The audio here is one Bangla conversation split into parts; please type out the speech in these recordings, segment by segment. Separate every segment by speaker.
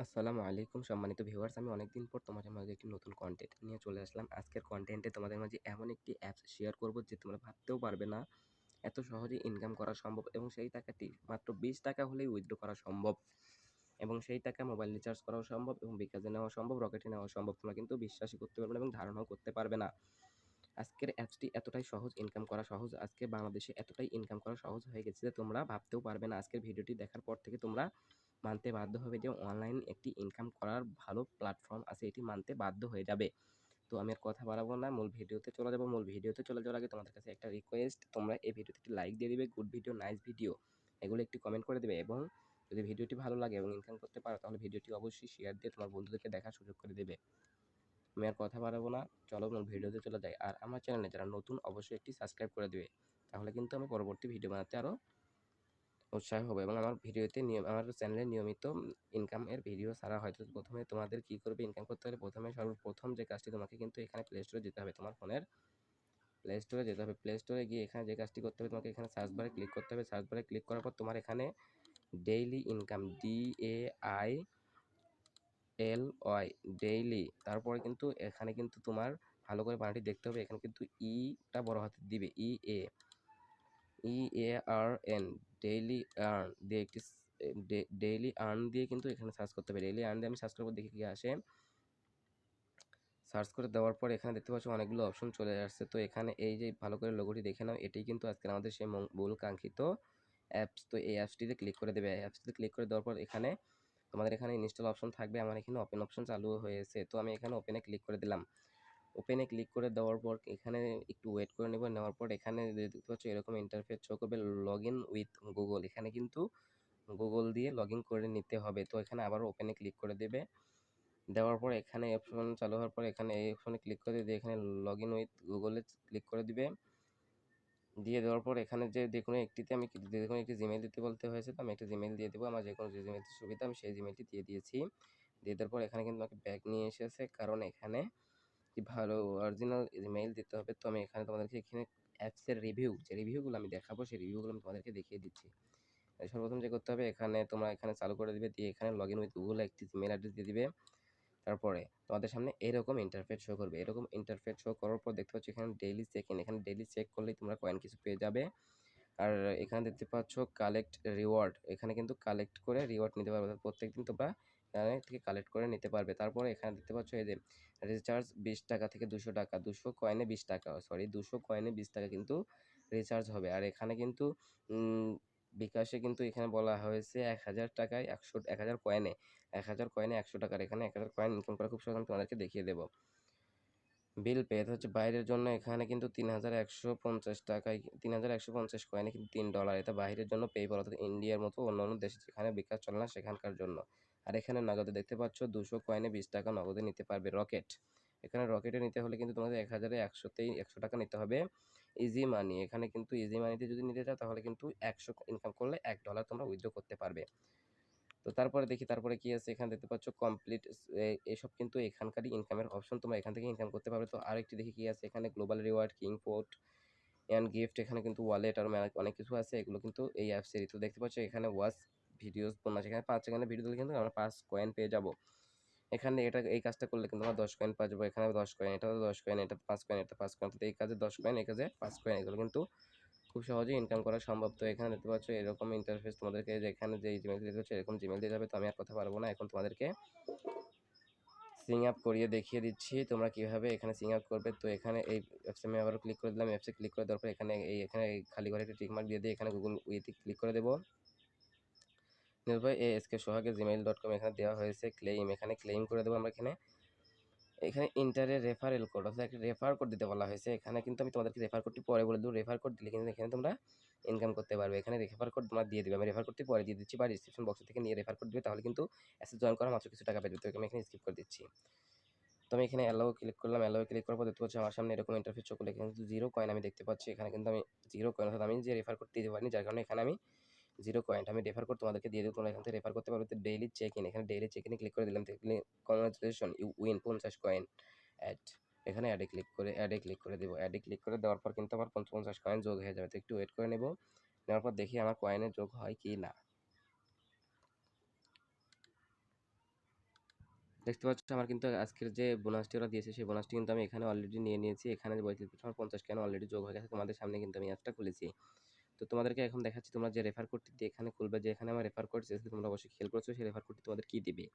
Speaker 1: আসসালামু আলাইকুম সম্মানিত ভিউয়ার্স, আমি অনেকদিন পর তোমাদের মাঝে একটি নতুন কন্টেন্ট নিয়ে চলে আসলাম। আজকের কন্টেন্টে তোমাদের মাঝে এমন একটি অ্যাপস শেয়ার করব যে তোমরা ভাবতেও পারবে না এত সহজে ইনকাম করা সম্ভব, এবং সেই টাকাটি মাত্র 20 টাকা হলেই উইথড্র করা সম্ভব, এবং সেই টাকা মোবাইল রিচার্জ করাও সম্ভব এবং বিকাশে নেওয়া সম্ভব, রকেটে নেওয়া সম্ভব। তোমরা কিন্তু বিশ্বাসই করতে পারবে না এবং ধারণাও করতে পারবে না। আজকের অ্যাপসটি এতটাই সহজ, ইনকাম করা সহজ, আজকে বাংলাদেশে এতটাই ইনকাম করা সহজ হয়ে গেছে যে তোমরা ভাবতেও পারবে না। আজকের ভিডিওটি দেখার পর থেকে তোমরা মানতে বাধ্য হবে যে অনলাইন একটি ইনকাম করার ভালো প্ল্যাটফর্ম আছে, এটি মানতে বাধ্য হয়ে যাবে। তো আমি আর কথা বাড়াবো না, মূল ভিডিওতে চলে যাব। মূল ভিডিওতে চলে যাওয়ার আগে তোমাদের কাছে একটা রিকোয়েস্ট, তোমরা এই ভিডিওতে একটি লাইক দিয়ে দিবে, গুড ভিডিও, নাইস ভিডিও এগুলো একটি কমেন্ট করে দেবে, এবং যদি ভিডিওটি ভালো লাগে এবং ইনকাম করতে পারো তাহলে ভিডিওটি অবশ্যই শেয়ার দিয়ে তোমার বন্ধুদেরকে দেখার সুযোগ করে দেবে। আমি আর কথা বাড়াবো না, চলো মূল ভিডিওতে চলে যাই। আর আমার চ্যানেলে যারা নতুন অবশ্যই একটি সাবস্ক্রাইব করে দেবে, তাহলে কিন্তু আমি পরবর্তী ভিডিও বানাতে আরও উৎসাহ হবে, এবং আমার ভিডিওতে আমার চ্যানেলে নিয়মিত ইনকামের ভিডিও ছাড়া হয়। তো প্রথমে তোমাদের কী করবে, ইনকাম করতে হলে প্রথমে সর্বপ্রথম যে কাজটি, তোমাকে কিন্তু এখানে প্লে স্টোরে যেতে হবে। তোমার ফোনের প্লে স্টোরে যেতে হবে। প্লে স্টোরে গিয়ে এখানে যে কাজটি করতে হবে, তোমাকে এখানে সার্চ বারে ক্লিক করতে হবে। সার্চ বারে ক্লিক করার পর তোমার এখানে ডেইলি ইনকাম, DAILY ডেইলি, তারপরে কিন্তু এখানে কিন্তু তোমার ভালো করে বানানটি দেখতে হবে। এখানে কিন্তু ইটা বড় হাতের দিবে, EARN, ডেইলি আর্ন দিয়ে একটি ডেইলি আর্ন দিয়ে কিন্তু এখানে সার্চ করতে হবে। ডেইলি আর্ন দিয়ে আমি সার্চ করবো, দেখি কি আসে। সার্চ করে দেওয়ার পর এখানে দেখতে পাচ্ছ অনেকগুলো অপশন চলে আসছে। তো এখানে এই যে ভালো করে লোগোটি দেখে নাও, এটাই কিন্তু আজকে আমাদের সেই মূল কাঙ্ক্ষিত অ্যাপস। তো এই অ্যাপসটিতে ক্লিক করে দেবে। অ্যাপসটিতে ক্লিক করে দেওয়ার পর এখানে তোমাদের এখানে ইনস্টল অপশন থাকবে। আমার এখানে ওপেন অপশন চালু হয়েছে, তো আমি এখানে ওপেনে ক্লিক করে দিলাম। ওপেনে ক্লিক করে দেওয়ার পর এখানে একটু ওয়েট করে নেব। নেওয়ার পর এখানে দেখতে পাচ্ছ এরকম ইন্টারফেস শো করবে, লগ ইন উইথ গুগল। এখানে কিন্তু গুগল দিয়ে লগ ইন করে নিতে হবে। তো এখানে আবার ওপেনে ক্লিক করে দেবে। দেওয়ার পর এখানে অপশন চালু হওয়ার পর এখানে এই অপশনে ক্লিক করে দিয়ে এখানে লগ ইন উইথ গুগলে ক্লিক করে দিবে। দিয়ে দেওয়ার পর এখানে যে কোনো একটিতে আমি যে কোনো একটি জিমেইল দিতে বলতে হয়েছে, তো আমি একটা জিমেইল দিয়ে দেবো। আমার যে কোনো যে জিমেইলটি সুবিধা আমি সেই জিমেইলটি দিয়ে দিয়েছি। দিয়ে দেওয়ার পর এখানে কিন্তু আমাকে ব্যাক নিয়ে এসেছে, কারণ এখানে কি ভালো অরিজিনাল ইমেইল দিতে হবে। তো আমি এখানে তোমাদেরকে এখানে অ্যাপসের রিভিউ, যে রিভিউগুলো আমি দেখাবো সেই রিভিউগুলো আমি তোমাদেরকে দেখিয়ে দিচ্ছি। সর্বপ্রথম যে করতে হবে, এখানে তোমরা এখানে চালু করে দিবে, দিয়ে এখানে লগ ইন উইথ গুগল একটি ইমেল অ্যাড্রেস দিয়ে দিবে। তারপরে তোমাদের সামনে এরকম ইন্টারফেস শো করবে। এরকম ইন্টারফেস শো করার পর দেখতে পাচ্ছ এখানে ডেইলি চেক ইন, এখানে ডেইলি চেক করলেই তোমরা কয়েন কিছু পেয়ে যাবে। আর এখানে দেখতে পাচ্ছ কালেক্ট রিওয়ার্ড, এখানে কিন্তু কালেক্ট করে রিওয়ার্ড নিতে পারবে। প্রত্যেকদিন তোমরা এখানে থেকে কালেক্ট করে নিতে পারবে। তারপরে এখানে দেখতে পাচ্ছ এই যে রিচার্জ 20 টাকা থেকে 200 টাকা, 200 কয়েনে 20 টাকা, সরি 200 কয়েনে 20 টাকা কিন্তু রিচার্জ হবে। আর এখানে কিন্তু বিকাশে কিন্তু এখানে বলা হয়েছে 1000 টাকায় 1000 কয়েনে 1000 কয়েনে 100 টাকার, এখানে 1000 কয়েন ইনকাম করা খুব সহজ, আমি তোমাদেরকে দেখিয়ে দেবো। বিল পে হচ্ছে বাইরের জন্য, এখানে কিন্তু 3150 টাকায় 3150 কয়েনে কিন্তু $3। এটা বাইরের জন্য পেপাল, অর্থাৎ ইন্ডিয়ার মতো অন্যান্য দেশে যেখানে বিকাশ চলে না সেখানকার জন্য। আর এখানে নগদে দেখতে পাচ্ছ 200 কয়েনে 20 টাকা নগদে নিতে পারবে। রকেট, এখানে রকেটে নিতে হলে কিন্তু তোমাদের 1000-এ 100 টাকা নিতে হবে। ইজি মানি, এখানে কিন্তু ইজি মানিতে যদি নিতে চাও তাহলে কিন্তু 100 ইনকাম করলে $1 তোমরা উইথড্র করতে পারবে। তো তারপরে দেখি তারপরে কি আছে, এখানে দেখতে পাচ্ছ কমপ্লিট, এসব কিন্তু এখানকারই ইনকামের অপশন, তোমরা এখান থেকে ইনকাম করতে পারবে। তো আরেকটি দেখি কি আছে, এখানে global reward, king port and gift, এখানে কিন্তু ওয়ালেট আর অনেক কিছু আছে, এগুলো কিন্তু এই অ্যাপসেরই। তো দেখতে পাচ্ছ এখানে ওয়াচ ভিডিওস বোনাস, এখানে 5 সেকেন্ডের ভিডিও দিলে কিন্তু আমরা 5 কয়েন পেয়ে যাব। এখানে এই কাজটা করলে কিন্তু আমরা 10 কয়েন পাওয়া যাবো। এখানে 10 কয়েন, এটাও 10 কয়েন, এটা 5 কয়েন, এটা 5 কয়েন, তো এই কাজে 10 কয়েন, এই কাজে 5 কয়েন, এগুলো কিন্তু খুব সহজেই ইনকাম করা সম্ভব। তো এখানে দেখতে পাচ্ছ এরকম ইন্টারফেস, তোমাদেরকে যেখানে যে জিমেল দিতে হচ্ছে এরকম জিমেল দিয়ে যাবে। তো আমি আর কথা পারবো না, এখন তোমাদেরকে সিং আপ করিয়ে দেখিয়ে দিচ্ছি তোমরা কিভাবে এখানে সিং আপ করবে। তো এখানে এই অ্যাপসে আমি আবার ক্লিক করে দিলাম। অ্যাপসে ক্লিক করে দেওয়ার পর এখানে এখানে খালি ঘরে একটা টিক মার্ক দিয়ে দিয়ে এখানে গুগল উইথে ক্লিক করে দেবো। নির্ভয় ASK সোহাগের gmail.com এখানে দেওয়া হয়েছে ক্লেইম, এখানে ক্লেইম করে দেবো আমরা। এখানে ইন্টারের রেফারেল কোড, অর্থাৎ একটা রেফার কোড দিতে বলা হয়েছে। এখানে কিন্তু আমি তোমাদেরকে রেফার কোডটি পরে বলে দেবো। রেফার কোড দিলে কিন্তু এখানে তোমরা ইনকাম করতে পারবে। এখানে রেফার কোড তোমরা দিয়ে দিবে, আমি রেফার কোডটি পরে দিয়ে দিচ্ছি, বা ডিসক্রিপশন বক্স থেকে নিয়ে রেফার কোড দিবে, তাহলে কিন্তু অ্যাসে জয়েন করা মাত্র কিছু টাকা পেয়ে যাবে। তো আমি এখানে স্কিপ করে দিচ্ছি। তো আমি এখানে অ্যালাও ক্লিক করলাম। অ্যালাও ক্লিক করার পর দেখতে পাচ্ছি আমার সামনে এরকম ইন্টারফেস চলে, এখানে কিন্তু 0 কয়েন আমি দেখতে পাচ্ছি। এখানে কিন্তু আমি 0 কয়েন, অর্থাৎ আমি যে রেফার কোড দিতে পারিনি, যার কারণে এখানে আমি 0 কয়েন, আমি রেফার কোড তোমাদেরকে দিয়ে দেবো, তোমরা এখান থেকে রেফার করতে পারবে। তো ডেইলি চেক ইন, এখানে ডেইলি চেক ইনে ক্লিক করে দিলাম। দেখলে congratulation you win 50 coin ad, এখানে অ্যাডে ক্লিক করে দেবো। অ্যাডে ক্লিক করে দেওয়ার পর কিন্তু আমার 50 কয়েন যোগ হয়ে যাবে। তো একটু ওয়েট করে নেব, নেওয়ার পর দেখি আমার কয়েনে যোগ হয় কি না। দেখতে পাচ্ছ আমার কিন্তু আজকের যে বোনাসটি ওরা দিয়েছে সেই বোনাসটি কিন্তু আমি এখানে অলরেডি নিয়ে নিয়েছি। এখানে যে ৩২ আমার 50 কেন অলরেডি যোগ হয়ে গেছে তোমাদের সামনে কিন্তু আমি অ্যাপসটা খুলেছি। তো তোমাদেরকে এখন দেখাচ্ছি তোমরা যে রেফার কোডটি দিয়ে এখানে খুলবে, যে এখানে আমার রেফার কোড এসেছে তোমরা অবশ্যই খেয়াল করছো সেই রেফার কোডটি তোমাদের কি দিবে।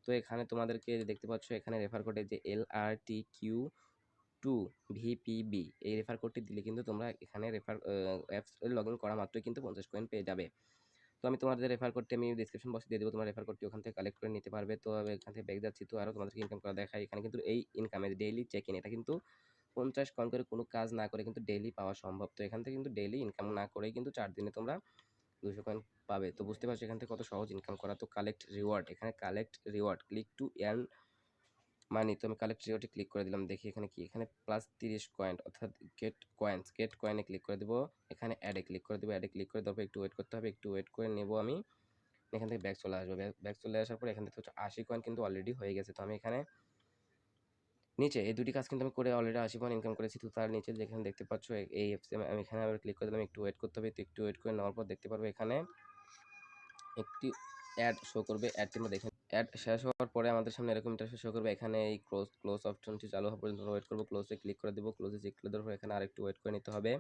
Speaker 1: তো এখানে তোমাদেরকে দেখতে পাচ্ছ এখানে রেফার কোডে যে LRTQ2 VPB এই রেফার কোডটি দিলে কিন্তু তোমরা এখানে রেফার অ্যাপস লগ ইন করা মাত্রই কিন্তু 50 কয়েন পেয়ে যাবে। তো আমি তোমাদের রেফার কোডটি আমি ডিসক্রিপশন বক্সে দিয়ে দেবো, তোমার রেফার কোডটি ওখান থেকে কালেক্ট করে নিতে পারবে। তো আমি এখান থেকে ব্যাক যাচ্ছি, তো আরও তোমাদেরকে ইনকাম করা দেখাই। এখানে কিন্তু এই ইনকামের ডেইলি চেক ইন এটা কিন্তু 50 কয়েন করে কোনো কাজ না করে কিন্তু ডেইলি পাওয়া সম্ভব। তো এখান থেকে কিন্তু ডেইলি ইনকাম না করেই কিন্তু 4 দিনে তোমরা 200 কয়েন পাবে। তো বুঝতে পারছো এখান থেকে কত সহজ ইনকাম করা। তো কালেক্ট রিওয়ার্ড, এখানে collect reward click to earn money. তো আমি কালেক্ট রিওয়ার্ডে ক্লিক করে দিলাম, দেখি এখানে কি, এখানে প্লাস 30 কয়েন অর্থাৎ গেট কয়েনে ক্লিক করে দেবো। এখানে অ্যাডে ক্লিক করে দেবো, অ্যাডে ক্লিক করে দেওয়ার পর একটু ওয়েট করতে হবে, একটু ওয়েট করে নেবো আমি। এখান থেকে ব্যাক চলে আসবো, ব্যাক চলে আসার পর এখান থেকে হচ্ছে 80 কয়েন কিন্তু অলরেডি হয়ে গেছে। তো আমি এখানে নিচে এই দুটি কাজ কিন্তু আমি করে অলরেডি 80 কয়েন ইনকাম করেছি। তো তার নিচে যেখানে দেখতে পাচ্ছ এই অ্যাপসে আমি এখানে আবার ক্লিক করে দিলাম, একটু ওয়েট করতে হবে। তো একটু ওয়েট করে নেওয়ার পর দেখতে পারবো এখানে একটি অ্যাড শো করবে। অ্যাডটি আমরা দেখে অ্যাড শেষ হওয়ার পরে আমাদের সামনে এরকম ইন্টারফেস শো করবে। এখানে এই ক্লোজ অপশনটি চালু হওয়া পর্যন্ত ওয়েট করবো। ক্লোজে ক্লিক করে দেবো, ক্লোজে ক্লিক করে দেওয়ার পর এখানে আরেকটু ওয়েট করে নিতে হবে।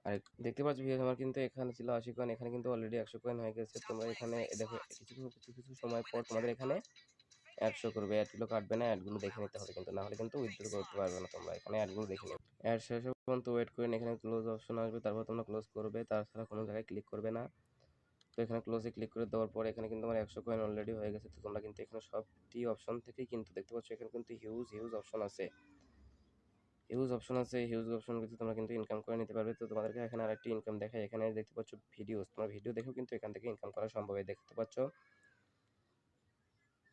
Speaker 1: আর দেখতে পাচ্ছ ভিউয়ার্স আমার কিন্তু এখানে ছিল 80 কয়েন, এখানে কিন্তু অলরেডি 100 কয়েন হয়ে গেছে। তোমরা এখানে দেখো কিছু সময় পর তোমাদের এখানে অ্যাড শো করবে। অ্যাডগুলো কাটবে না, অ্যাডগুলো দেখে নিতে হবে কিন্তু, না হলে কিন্তু উইথড্র করতে পারবে না তোমরা। এখানে অ্যাডগুলো দেখে নেবে। অ্যাড শেষ হওয়া পর্যন্ত ওয়েট করে এখানে ক্লোজ অপশন আসবে, তারপর তোমরা ক্লোজ করবে, তাছাড়া কোনো জায়গায় ক্লিক করবে না। তো এখানে ক্লোজে ক্লিক করে দেওয়ার পর এখানে কিন্তু আমার 100 কয়েন অলরেডি হয়ে গেছে। তো তোমরা কিন্তু এখানে সবটি অপশন থেকেই কিন্তু দেখতে পাচ্ছ এখানে কিন্তু হিউজ অপশন আছে, হিউজ অপশন কিন্তু তোমরা কিন্তু ইনকাম করে নিতে পারবে। তো তোমাদেরকে এখানে আরেকটি ইনকাম দেখাই, এখানে দেখতে পাচ্ছ ভিডিওস, তোমার ভিডিও দেখেও কিন্তু এখান থেকে ইনকাম করা সম্ভব। দেখতে পাচ্ছ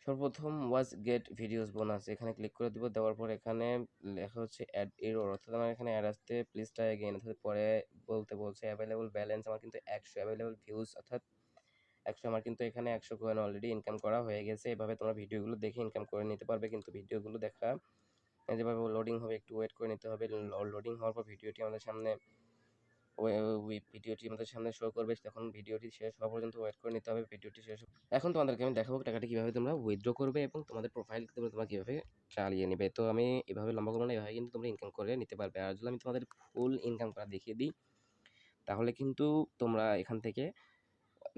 Speaker 1: সর্বপ্রথম ওয়াজ গেট ভিডিওস বোনাস, এখানে ক্লিক করে দিব। দেওয়ার পর এখানে লেখা হচ্ছে অ্যাড এরর, অর্থাৎ আমার এখানে অ্যাড আসতে প্লিজ ট্রাই অ্যাগেন, অর্থাৎ পরে বলতে বলছে অ্যাভেলেবল ব্যালেন্স আমার কিন্তু 100, অ্যাভেলেবল ভিউজ অর্থাৎ 100, আমার কিন্তু এখানে 100 কয়েন অলরেডি ইনকাম করা হয়ে গেছে। এভাবে তোমরা ভিডিওগুলো দেখে ইনকাম করে নিতে পারবে। কিন্তু ভিডিওগুলো দেখা যেভাবে লোডিং হবে একটু ওয়েট করে নিতে হবে। লোডিং হওয়ার পর ভিডিওটি আমাদের সামনে শো করবে, তখন ভিডিওটি শেষ হওয়া পর্যন্ত ওয়েট করে নিতে হবে। ভিডিওটি শেষ এখন তোমাদেরকে আমি দেখাবো টাকাটি কিভাবে তোমরা উইথড্র করবে এবং তোমাদের প্রোফাইল তোমরা কিভাবে চালিয়ে নেবে। তো আমি এভাবে লম্বা করবো না, এভাবে কিন্তু তোমরা ইনকাম করে নিতে পারবে। আর যদি আমি তোমাদের ফুল ইনকাম করা দেখিয়ে দিই তাহলে কিন্তু তোমরা এখান থেকে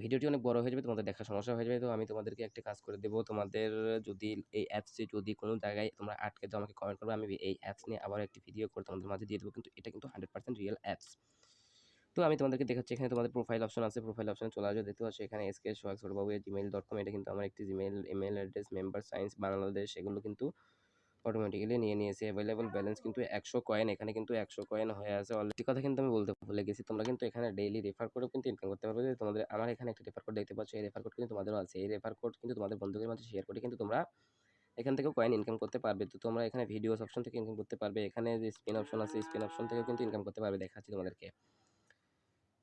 Speaker 1: ভিডিওটি অনেক বড় হয়ে যাবে, তোমাদের দেখা সমস্যা হয়ে যাবে। তো আমি তোমাদেরকে একটা কাজ করে দেবো, তোমাদের যদি এই অ্যাপসে যদি কোনো জায়গায় তোমরা আটকে যাও আমাকে কমেন্ট করবে, আমি এই অ্যাপস নিয়ে আবার একটি ভিডিও করে তোমাদের মাঝে দিয়ে দেবো। কিন্তু এটা কিন্তু 100% রিয়েল অ্যাপস। তো আমি তোমাদেরকে দেখাচ্ছি, এখানে তোমাদের প্রোফাইল অপশন আছে, প্রোফাইল অপশনে চলে আসবে। দেখতে পাচ্ছ এখানে sk@sohagshotababu@gmail.com, এটা কিন্তু আমার একটি email address. Member science Bangladesh এগুলো কিন্তু অটোমেটিক্যালি নিয়ে নিয়েছে। অ্যাভেলেবল ব্যালেন্স কিন্তু 100 কয়েন, এখানে কিন্তু 100 কয়েন হয়ে আছে অলরেডি। কথা কিন্তু আমি বলতে ভুলে গেছি, তোমরা কিন্তু এখানে ডেইলি রেফার করেও কিন্তু ইনকাম করতে পারবে। তোমাদের আমার এখানে একটা রেফার কোড দেখতে পাচ্ছ, এই রেফার কোড কিন্তু তোমাদেরও আছে। এই রেফার কোড কিন্তু তোমাদের বন্ধুদের মাঝে শেয়ার করে কিন্তু তোমরা এখান থেকেও কয়েন ইনকাম করতে পারবে। তো তোমরা এখানে ভিডিওস অপশন থেকে ইনকাম করতে পারবে, এখানে যে স্পিন অপশন আছে স্পিন অপশন থেকেও কিন্তু ইনকাম করতে পারবে, দেখাচ্ছি তোমাদেরকে।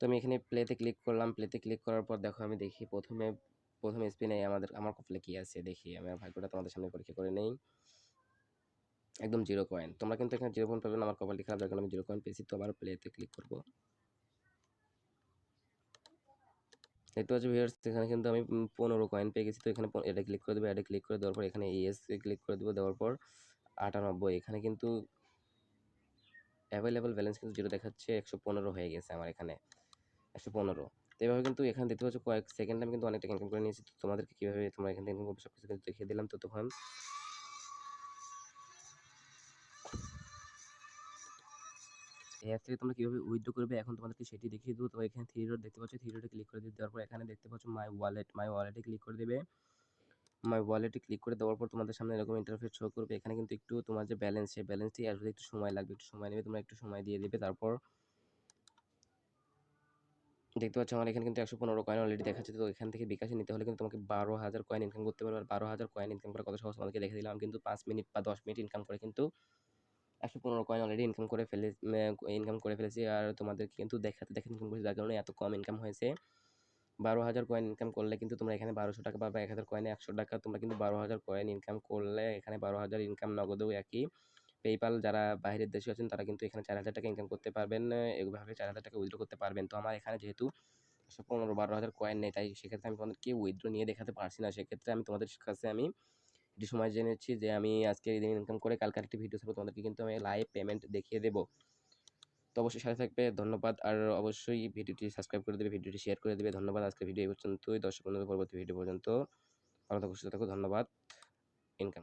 Speaker 1: তো আমি এখানে প্লেতে ক্লিক করলাম, প্লেতে ক্লিক করার পর দেখো আমি দেখি প্রথমে স্পিনে আমার কপালে কি আছে, দেখি আমার ভাগ্যটা তোমাদের সামনে পরীক্ষা করে নেই। একদম 0 কয়েন, তোমরা কিন্তু এখানে 0 কয়েন পাবে না, আমার কপালটি খারাপ যার কারণে আমি 0 কয়েন পেয়েছি। তো আবার প্লেতে ক্লিক করবো, দেখতে পাচ্ছি ভিউয়ার্স এখানে কিন্তু আমি 15 কয়েন পেয়ে গেছি। তো এখানে এটা ক্লিক করে দেবো, এটা ক্লিক করে দেওয়ার পর এখানে ইএস ক্লিক করে দেবো, দেওয়ার পর 98, এখানে কিন্তু অ্যাভেলেবল ব্যালেন্স কিন্তু 0 দেখাচ্ছে, 115 হয়ে গেছে আমার এখানে 115। তো এভাবে কিন্তু এখানে দেখতে পাচ্ছ কয়েক সেকেন্ড আমি কিন্তু অনেক টাকা ইনকাম করে নিয়েছি। তো তোমাদেরকে কীভাবে তোমরা এখান থেকে ইনকাম করবে সব কিছু কিন্তু দেখিয়ে দিলাম। তো তখন এই অ্যাপ থেকে তোমরা কীভাবে উইথড্র করবে এখন তোমাদেরকে সেটি দেখিয়ে দেবো। তো এখানে থ্রি ডট দেখতে পাচ্ছ, থ্রি ডটে ক্লিক করে দেওয়ার পর এখানে দেখতে পাচ্ছ মাই ওয়ালেটে ক্লিক করে দেবে। মাই ওয়ালেটে ক্লিক করে দেওয়ার পর তোমাদের সামনে এরকম ইন্টারফেস শো করবে। এখানে কিন্তু একটু তোমার যে ব্যালেন্স সেই ব্যালেন্সটি আসলে একটু সময় লাগবে, একটু সময় নেবে, তোমরা একটু সময় দিয়ে দেবে। তারপর দেখতে পাচ্ছ আমার এখানে কিন্তু 115 কয়েন অলরেডি দেখাচ্ছে। তো এখান থেকে বিকাশে নিতে হলে কিন্তু তোমাকে 12,000 কয়েন ইনকাম করতে পারবে। আর 12,000 কয়েন ইনকাম করা কত সহজ তোমাদেরকে দেখে দিলাম। কিন্তু 5 মিনিট বা 10 মিনিট ইনকাম করে কিন্তু 115 কয়েন অলরেডি ইনকাম করে ফেলেছি। আর তোমাদেরকে কিন্তু দেখাতে দেখে ইনকাম করেছি, যার কারণে এত কম ইনকাম হয়েছে। 12,000 কয়েন ইনকাম করলে কিন্তু তোমরা এখানে 1200 টাকা পাবে, 1000 কয়েনে 100 টাকা। তোমরা কিন্তু 12,000 কয়েন ইনকাম করলে এখানে 12,000 ইনকাম নগদেও একই। পেইপাল যারা বাইরের দেশে আছেন তারা কিন্তু এখানে 4,000 টাকা ইনকাম করতে পারবেন, এভাবে 4,000 টাকা উইথড্র করতে পারবেন। তো আমার এখানে যেহেতু 12,000 কয়েন নেই, তাই সেক্ষেত্রে আমি তোমাদেরকে উইথড্র নিয়ে দেখাতে পারছি না। সেক্ষেত্রে আমি তোমাদের কাছে একটু সময় জেনেছি যে আমি আজকে এই দিন ইনকাম করে কালকে আরেকটি ভিডিও ছাড়বো, তোমাদেরকে কিন্তু আমি লাইভ পেমেন্ট দেখিয়ে দেবো। তো অবশ্যই সাথে থাকবে, ধন্যবাদ। আর অবশ্যই ভিডিওটি সাবস্ক্রাইব করে দেবে, ভিডিওটি শেয়ার করে দেবে। ধন্যবাদ। আজকের ভিডিও এই পর্যন্তই। দর্শক বন্ধুদের পরবর্তী ভিডিও পর্যন্ত ভালো থাকো, সুস্থ থাকো। ধন্যবাদ। ইনকাম